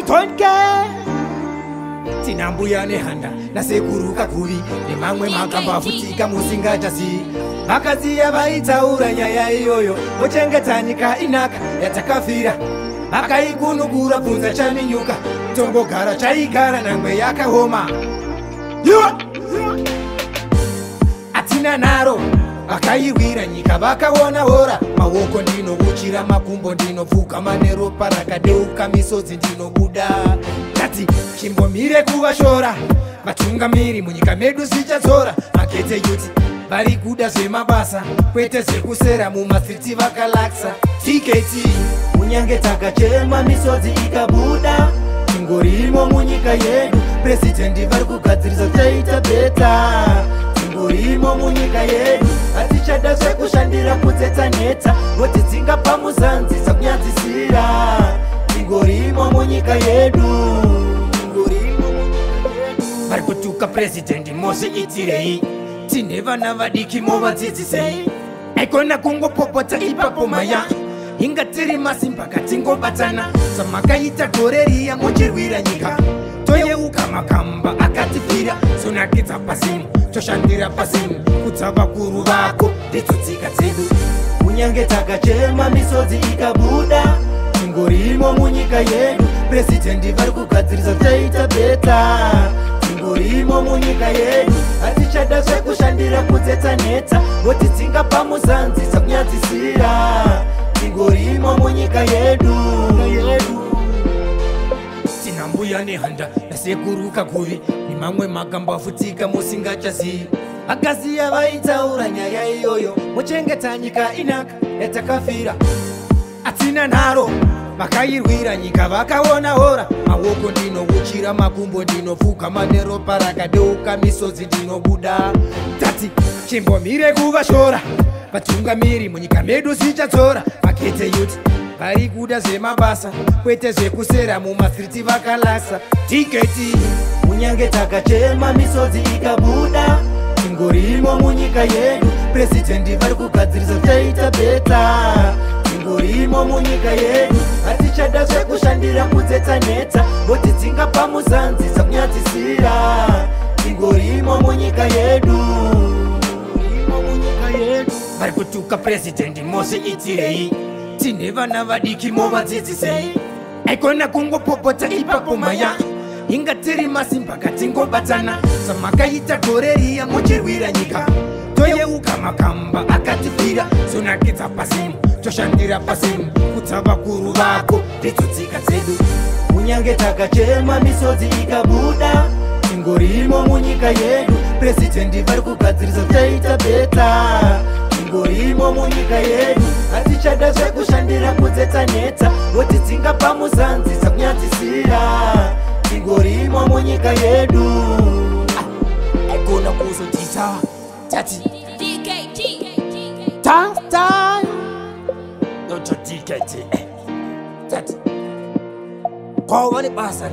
don't care. Tinambuya nehanda nasekuruka kuvi nemamwe makamba futika musingachazi vakaziya vaitaura nyaya iyoyo vochengeta nyika inaka yatakafira vakaigunugura bvunza chaminyuka tombogara chaigara nangwe yakaoma atina naro vakairwira nyika vakaona hora maoko ndinovuchira makumbo ndinopfuka maneropa rakadeuka misodzi ndinobuda kati chimbomire kuvashora vatungamiri munyika medu sichatsora makete yuti vari kuda zvemabasa kwete zvekusera mumastriti vakalaksa tiketi munyange takachema misodzi ikabuda tingorimo munyika yedu presidendi vari kugadzirisa taita beta tingorimo munyika yedu hatichada zvekushandira kudzetsa nheta voti dzingapa muzanzisa kunyadzisira tingorimo munyika yedu vari kutuka presidendi mozviitirei tine vana vadiki movadzidzisei aikona kungopopota ipapo maya inga tiri masimba katingobatana samakaita gore riya muchirwira nyika toyeuka makamba akatifira sonakidza pasimu toshandira pasimu kudza vakuru vako ndidzodzika dzedu kunyange takachema misodzi ikabuda tingorimo munyika yedu presidendi vari kugadzirisa taita beta tingorimo munyika yedu hatichada zvekushandira kudzetsa nheta voti dzingapa muzanzisa kunyadzisira tingorimo munyika yedu tinambuya nehanda nasekuruka kuvi nemamwe makamba afutika musingachazivi akaziya vaitaura nyaya iyoyo muchengeta nyika inaka yatakafira atina nharo vakairwira nyika vakaona hora maoko ndinovuchira makumbo ndinopfuka maneropa rakadeuka misodzi ndinobuda tati chimbomire kuvashora vatungamiri munyika medu sichatsora makete yuti vari kuda zvemabasa kwete zvekusera mumastriti vakalasa tiketi munyange takachema misodzi ikabuda tingorimo munyika yedu presidendi vari kugadzirisa taita beta tingorimo munyika yedu hatichada zvekushandira kudzetsa nheta voti dzingapa muzanzisa kunyadzisira tingorimo munyika yedu vari kutuka presidendi mozviitirei tine vana vadiki movadzidzisei aikona kungopopota ipapo maya inga tiri masimba katingobatana samakaita gore riya muchirwira nyika toyeuka makamba akatifira sonakidza pasimu toshandira pasimu kudza vakuru vako ndidzodzika dzedu kunyange takachema misodzi ikabuda tingorimo munyika yedu presidendi vari kugadzirisa taita beta tingorimo munyika yedu hatichada zvekushandira kudzetsa nheta voti dzingapa muzanzisa kunyadzisira tingorimo munyika yedu aikona kuzotita tati tata noto tiketi tati kwava nebasa